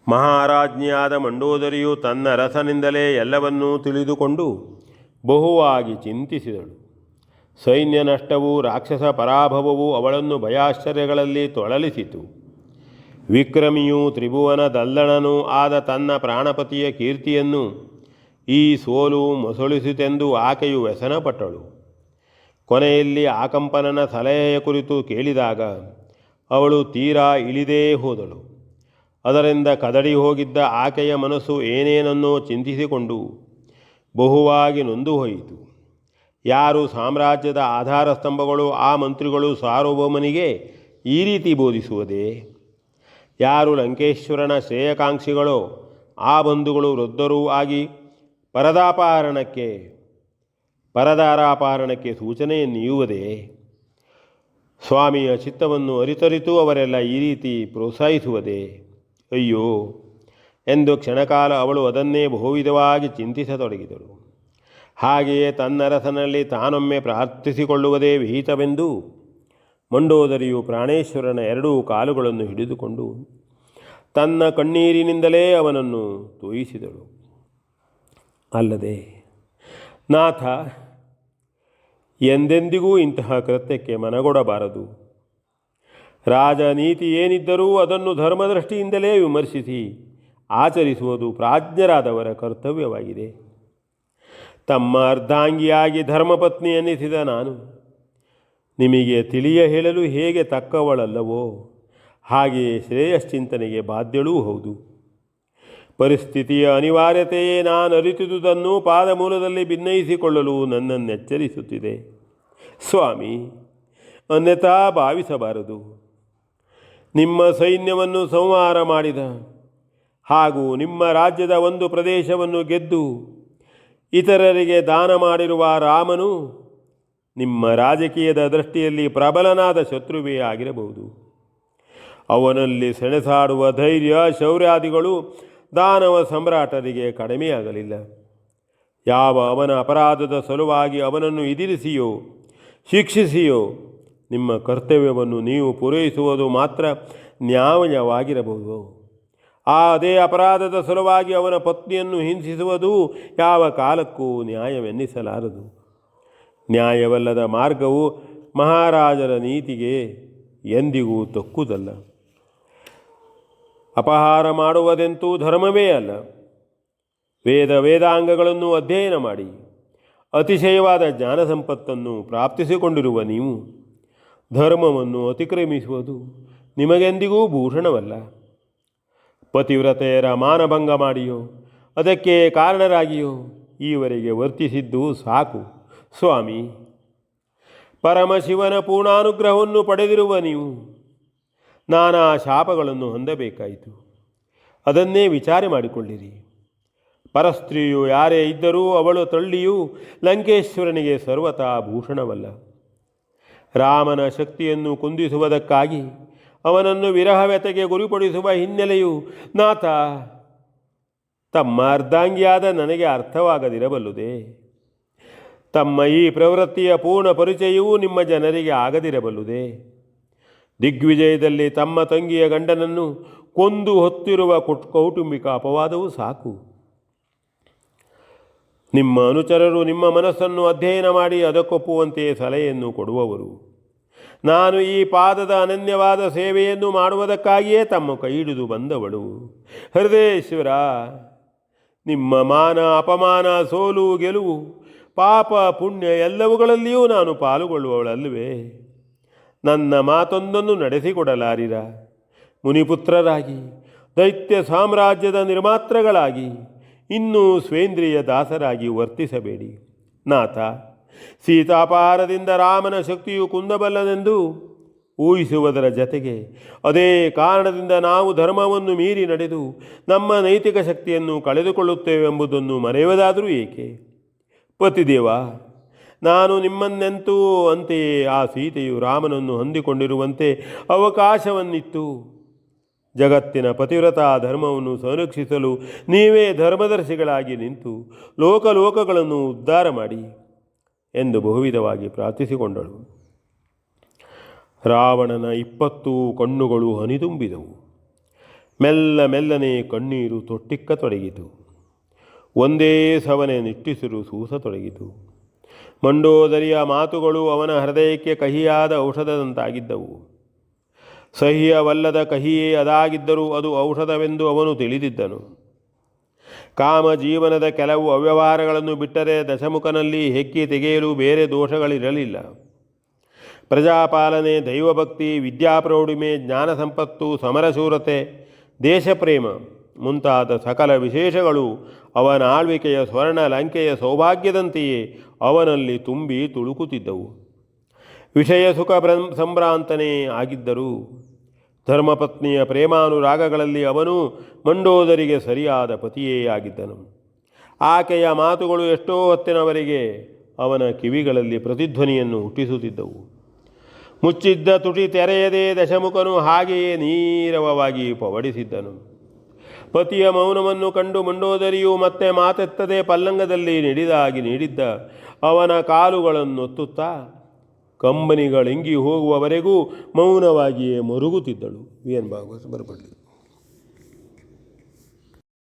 ಮಹಾರಾಜ್ಞಿಯಾದ ಮಂಡೋದರಿಯು ತನ್ನ ರಸನಿಂದಲೇ ಎಲ್ಲವನ್ನೂ ತಿಳಿದುಕೊಂಡು ಬಹುವಾಗಿ ಚಿಂತಿಸಿದಳು. ಸೈನ್ಯ ನಷ್ಟವೂ ರಾಕ್ಷಸ ಪರಾಭವವೂ ಅವಳನ್ನು ಭಯಾಶ್ಚರ್ಯಗಳಲ್ಲಿ ತೊಳಲಿಸಿತು. ವಿಕ್ರಮಿಯೂ ತ್ರಿಭುವನ ದಲ್ಲಣನೂ ಆದ ತನ್ನ ಪ್ರಾಣಪತಿಯ ಕೀರ್ತಿಯನ್ನು ಈ ಸೋಲು ಮೊಸಳಿಸಿತೆಂದು ಆಕೆಯು ವ್ಯಸನಪಟ್ಟಳು. ಕೊನೆಯಲ್ಲಿ ಆಕಂಪನನ ಸಲಹೆಯ ಕುರಿತು ಕೇಳಿದಾಗ ಅವಳು ತೀರಾ ಇಳಿದೇ ಹೋದಳು. ಅದರಿಂದ ಕದಡಿ ಹೋಗಿದ್ದ ಆಕೆಯ ಮನಸ್ಸು ಏನೇನನ್ನೋ ಚಿಂತಿಸಿಕೊಂಡು ಬಹುವಾಗಿ ನೊಂದು ಹೋಯಿತು. ಯಾರು ಸಾಮ್ರಾಜ್ಯದ ಆಧಾರ ಸ್ತಂಭಗಳು ಆ ಮಂತ್ರಿಗಳು ಸಾರ್ವಭೌಮನಿಗೆ ಈ ರೀತಿ ಬೋಧಿಸುವುದೇ? ಯಾರು ಲಂಕೇಶ್ವರನ ಶ್ರೇಯಕಾಂಕ್ಷಿಗಳೋ ಆ ಬಂಧುಗಳು ವೃದ್ಧರೂ ಆಗಿ ಪರದಾರಾಪಹರಣಕ್ಕೆ ಸೂಚನೆಯನ್ನೀಯುವುದೇ? ಸ್ವಾಮಿಯ ಚಿತ್ತವನ್ನು ಅರಿತರಿತು ಅವರೆಲ್ಲ ಈ ರೀತಿ ಪ್ರೋತ್ಸಾಹಿಸುವುದೇ? ಅಯ್ಯೋ ಎಂದು ಕ್ಷಣಕಾಲ ಅವಳು ಅದನ್ನೇ ಬಹುವಿಧವಾಗಿ ಚಿಂತಿಸತೊಡಗಿದಳು. ಹಾಗೆಯೇ ತನ್ನರಸನಲ್ಲಿ ತಾನೊಮ್ಮೆ ಪ್ರಾರ್ಥಿಸಿಕೊಳ್ಳುವುದೇ ವಿಹಿತವೆಂದು ಮಂಡೋದರಿಯು ಪ್ರಾಣೇಶ್ವರನ ಎರಡೂ ಕಾಲುಗಳನ್ನು ಹಿಡಿದುಕೊಂಡು ತನ್ನ ಕಣ್ಣೀರಿನಿಂದಲೇ ಅವನನ್ನು ತೋಯಿಸಿದಳು. ಅಲ್ಲದೆ, ನಾಥ, ಎಂದೆಂದಿಗೂ ಇಂತಹ ಕೃತ್ಯಕ್ಕೆ ಮನಗೊಡಬಾರದು. ರಾಜನೀತಿ ಏನಿದ್ದರೂ ಅದನ್ನು ಧರ್ಮದೃಷ್ಟಿಯಿಂದಲೇ ವಿಮರ್ಶಿಸಿ ಆಚರಿಸುವುದು ಪ್ರಾಜ್ಞರಾದವರ ಕರ್ತವ್ಯವಾಗಿದೆ. ತಮ್ಮ ಅರ್ಧಾಂಗಿಯಾಗಿ ಧರ್ಮಪತ್ನಿ ಎನ್ನಿಸಿದ ನಾನು ನಿಮಗೆ ತಿಳಿಯ ಹೇಳಲು ಹೇಗೆ ತಕ್ಕವಳಲ್ಲವೋ ಹಾಗೆಯೇ ಶ್ರೇಯಶ್ಚಿಂತನೆಗೆ ಬಾಧ್ಯಳೂ ಹೌದು. ಪರಿಸ್ಥಿತಿಯ ಅನಿವಾರ್ಯತೆಯೇ ನಾನು ಅರಿತಿದುದನ್ನು ಪಾದಮೂಲದಲ್ಲಿ ಭಿನ್ನಯಿಸಿಕೊಳ್ಳಲು ನನ್ನನ್ನೆಚ್ಚರಿಸುತ್ತಿದೆ. ಸ್ವಾಮಿ, ಅನ್ಯಥಾ ಭಾವಿಸಬಾರದು. ನಿಮ್ಮ ಸೈನ್ಯವನ್ನು ಸಂಹಾರ ಮಾಡಿದ ಹಾಗೂ ನಿಮ್ಮ ರಾಜ್ಯದ ಒಂದು ಪ್ರದೇಶವನ್ನು ಗೆದ್ದು ಇತರರಿಗೆ ದಾನ ಮಾಡಿರುವ ರಾಮನು ನಿಮ್ಮ ರಾಜಕೀಯದ ದೃಷ್ಟಿಯಲ್ಲಿ ಪ್ರಬಲನಾದ ಶತ್ರುವೇ ಆಗಿರಬಹುದು. ಅವನಲ್ಲಿ ಸೆಣಸಾಡುವ ಧೈರ್ಯ ಶೌರ್ಯಾದಿಗಳು ದಾನವ ಸಮ್ರಾಟರಿಗೆ ಕಡಿಮೆಯಾಗಲಿಲ್ಲ. ಯಾವ ಅವನ ಅಪರಾಧದ ಸಲುವಾಗಿ ಅವನನ್ನು ಎದುರಿಸಿಯೋ ಶಿಕ್ಷಿಸಿಯೋ ನಿಮ್ಮ ಕರ್ತವ್ಯವನ್ನು ನೀವು ಪೂರೈಸುವುದು ಮಾತ್ರ ನ್ಯಾಯವಾಗಿರಬಹುದು. ಅದೇ ಅಪರಾಧದ ಸಲುವಾಗಿ ಅವನ ಪತ್ನಿಯನ್ನು ಹಿಂಸಿಸುವುದು ಯಾವ ಕಾಲಕ್ಕೂ ನ್ಯಾಯವೆನ್ನಿಸಲಾರದು. ನ್ಯಾಯವಲ್ಲದ ಮಾರ್ಗವು ಮಹಾರಾಜರ ನೀತಿಗೆ ಎಂದಿಗೂ ತಕ್ಕುದಲ್ಲ. ಅಪಹಾರ ಮಾಡುವುದೆಂತೂ ಧರ್ಮವೇ ಅಲ್ಲ. ವೇದಾಂಗಗಳನ್ನು ಅಧ್ಯಯನ ಮಾಡಿ ಅತಿಶಯವಾದ ಜ್ಞಾನ ಸಂಪತ್ತನ್ನು ಪ್ರಾಪ್ತಿಸಿಕೊಂಡಿರುವ ನೀವು ಧರ್ಮವನ್ನು ಅತಿಕ್ರಮಿಸುವುದು ನಿಮಗೆಂದಿಗೂ ಭೂಷಣವಲ್ಲ. ಪತಿವ್ರತೆಯರ ಮಾನಭಂಗ ಮಾಡಿಯೋ ಅದಕ್ಕೆ ಕಾರಣರಾಗಿಯೋ ಈವರೆಗೆ ವರ್ತಿಸಿದ್ದು ಸಾಕು. ಸ್ವಾಮಿ, ಪರಮಶಿವನ ಪೂರ್ಣಾನುಗ್ರಹವನ್ನು ಪಡೆದಿರುವ ನೀವು ನಾನಾ ಶಾಪಗಳನ್ನು ಹೊಂದಬೇಕಾಯಿತು. ಅದನ್ನೇ ವಿಚಾರ ಮಾಡಿಕೊಳ್ಳಿರಿ. ಪರಸ್ತ್ರೀಯು ಯಾರೇ ಇದ್ದರೂ ಅವಳು ತಳ್ಳಿಯೂ ಲಂಕೇಶ್ವರನಿಗೆ ಸರ್ವತಾ ಭೂಷಣವಲ್ಲ. ರಾಮನ ಶಕ್ತಿಯನ್ನು ಕುಂದಿಸುವುದಕ್ಕಾಗಿ ಅವನನ್ನು ವಿರಹವ್ಯತೆಗೆ ಗುರಿಪಡಿಸುವ ಹಿನ್ನೆಲೆಯು ನಾಥ ತಮ್ಮ ಅರ್ಧಾಂಗಿಯಾದ ನನಗೆ ಅರ್ಥವಾಗದಿರಬಲ್ಲುದೇ. ತಮ್ಮ ಈ ಪ್ರವೃತ್ತಿಯ ಪೂರ್ಣ ಪರಿಚಯವೂ ನಿಮ್ಮ ಜನರಿಗೆ ಆಗದಿರಬಲ್ಲುದೇ. ದಿಗ್ವಿಜಯದಲ್ಲಿ ತಮ್ಮ ತಂಗಿಯ ಗಂಡನನ್ನು ಕೊಂದು ಹೊತ್ತಿರುವ ಕೌಟುಂಬಿಕ ಅಪವಾದವೂ ಸಾಕು. ನಿಮ್ಮ ಅನುಚರರು ನಿಮ್ಮ ಮನಸ್ಸನ್ನು ಅಧ್ಯಯನ ಮಾಡಿ ಅದಕ್ಕೊಪ್ಪುವಂತೆ ಸಲಹೆಯನ್ನು ಕೊಡುವವರು. ನಾನು ಈ ಪಾದದ ಅನನ್ಯವಾದ ಸೇವೆಯನ್ನು ಮಾಡುವುದಕ್ಕಾಗಿಯೇ ತಮ್ಮ ಕೈ ಹಿಡಿದು ಬಂದವಳು. ಹೃದಯೇಶ್ವರ, ನಿಮ್ಮ ಮಾನ ಅಪಮಾನ, ಸೋಲು ಗೆಲುವು, ಪಾಪ ಪುಣ್ಯ ಎಲ್ಲವುಗಳಲ್ಲಿಯೂ ನಾನು ಪಾಲುಗೊಳ್ಳುವವಳಲ್ಲವೇ? ನನ್ನ ಮಾತೊಂದನ್ನು ನಡೆಸಿಕೊಡಲಾರಿರ? ಮುನಿಪುತ್ರರಾಗಿ ದೈತ್ಯ ಸಾಮ್ರಾಜ್ಯದ ನಿರ್ಮಾತೃಗಳಾಗಿ ಇನ್ನೂ ಸ್ವೇಂದ್ರಿಯ ದಾಸರಾಗಿ ವರ್ತಿಸಬೇಡಿ. ನಾಥ, ಸೀತಾಪಹಾರದಿಂದ ರಾಮನ ಶಕ್ತಿಯು ಕುಂದಬಲ್ಲನೆಂದು ಊಹಿಸುವುದರ ಜತೆಗೆ ಅದೇ ಕಾರಣದಿಂದ ನಾವು ಧರ್ಮವನ್ನು ಮೀರಿ ನಡೆದು ನಮ್ಮ ನೈತಿಕ ಶಕ್ತಿಯನ್ನು ಕಳೆದುಕೊಳ್ಳುತ್ತೇವೆಂಬುದನ್ನು ಮರೆಯುವುದಾದರೂ ಏಕೆ? ಪತಿದೇವ, ನಾನು ನಿಮ್ಮನ್ನೆಂತೂ ಅಂತೆಯೇ ಆ ಸೀತೆಯು ರಾಮನನ್ನು ಹೊಂದಿಕೊಂಡಿರುವಂತೆ ಅವಕಾಶವನ್ನಿತ್ತು. ಜಗತ್ತಿನ ಪತಿವ್ರತಾ ಧರ್ಮವನ್ನು ಸಂರಕ್ಷಿಸಲು ನೀವೇ ಧರ್ಮದರ್ಶಿಗಳಾಗಿ ನಿಂತು ಲೋಕಲೋಕಗಳನ್ನು ಉದ್ಧಾರ ಮಾಡಿ ಎಂದು ಬಹುವಿಧವಾಗಿ ಪ್ರಾರ್ಥಿಸಿಕೊಂಡಳು. ರಾವಣನ 20 ಕಣ್ಣುಗಳು ಹನಿತುಂಬಿದವು. ಮೆಲ್ಲನೆ ಕಣ್ಣೀರು ತೊಟ್ಟಿಕ್ಕತೊಡಗಿತು. ಒಂದೇ ಸವನೆ ನಿಟ್ಟುಸಿರು ಸೂಸತೊಡಗಿತು. ಮಂಡೋದರಿಯ ಮಾತುಗಳು ಅವನ ಹೃದಯಕ್ಕೆ ಕಹಿಯಾದ ಔಷಧದಂತಾಗಿದ್ದವು. ಸಹ್ಯವಲ್ಲದ ಕಹಿಯೇ ಅದಾಗಿದ್ದರೂ ಅದು ಔಷಧವೆಂದು ಅವನು ತಿಳಿದಿದ್ದನು. ಕಾಮ ಜೀವನದ ಕೆಲವು ಅವ್ಯವಹಾರಗಳನ್ನು ಬಿಟ್ಟರೆ ದಶಮುಖನಲ್ಲಿ ಹೆಕ್ಕಿ ತೆಗೆಯಲು ಬೇರೆ ದೋಷಗಳಿರಲಿಲ್ಲ. ಪ್ರಜಾಪಾಲನೆ, ದೈವಭಕ್ತಿ, ವಿದ್ಯಾಪ್ರೌಢಿಮೆ, ಜ್ಞಾನ ಸಂಪತ್ತು, ಸಮರಶೂರತೆ, ದೇಶಪ್ರೇಮ ಮುಂತಾದ ಸಕಲ ವಿಶೇಷಗಳು ಅವನ ಆಳ್ವಿಕೆಯ ಸ್ವರ್ಣ ಲಂಕೆಯ ಸೌಭಾಗ್ಯದಂತೆಯೇ ಅವನಲ್ಲಿ ತುಂಬಿ ತುಳುಕುತ್ತಿದ್ದವು. ವಿಷಯ ಸುಖ ಸಂಭ್ರಾಂತನೇ ಆಗಿದ್ದರೂ ಧರ್ಮಪತ್ನಿಯ ಪ್ರೇಮಾನುರಾಗಗಳಲ್ಲಿ ಅವನು ಮಂಡೋದರಿಗೆ ಸರಿಯಾದ ಪತಿಯೇ ಆಗಿದ್ದನು. ಆಕೆಯ ಮಾತುಗಳು ಎಷ್ಟೋ ಹೊತ್ತಿನವರೆಗೆ ಅವನ ಕಿವಿಗಳಲ್ಲಿ ಪ್ರತಿಧ್ವನಿಯನ್ನು ಹುಟ್ಟಿಸುತ್ತಿದ್ದವು. ಮುಚ್ಚಿದ್ದ ತುಟಿ ತೆರೆಯದೆ ದಶಮುಖನು ಹಾಗೆಯೇ ನೀರವವಾಗಿ ಪವಡಿಸಿದ್ದನು. ಪತಿಯ ಮೌನವನ್ನು ಕಂಡು ಮಂಡೋದರಿಯು ಮತ್ತೆ ಮಾತೆತ್ತದೆ ಪಲ್ಲಂಗದಲ್ಲಿ ನೀಡಿದ್ದ ಅವನ ಕಾಲುಗಳನ್ನೊತ್ತುತ್ತಾ ಕಂಬನಿಗಳಿಂಗಿ ಹೋಗುವವರೆಗೂ ಮೌನವಾಗಿಯೇ ಮರುಗುತ್ತಿದ್ದಳು. V N Bhagwat ಬರಪಡಲಿ.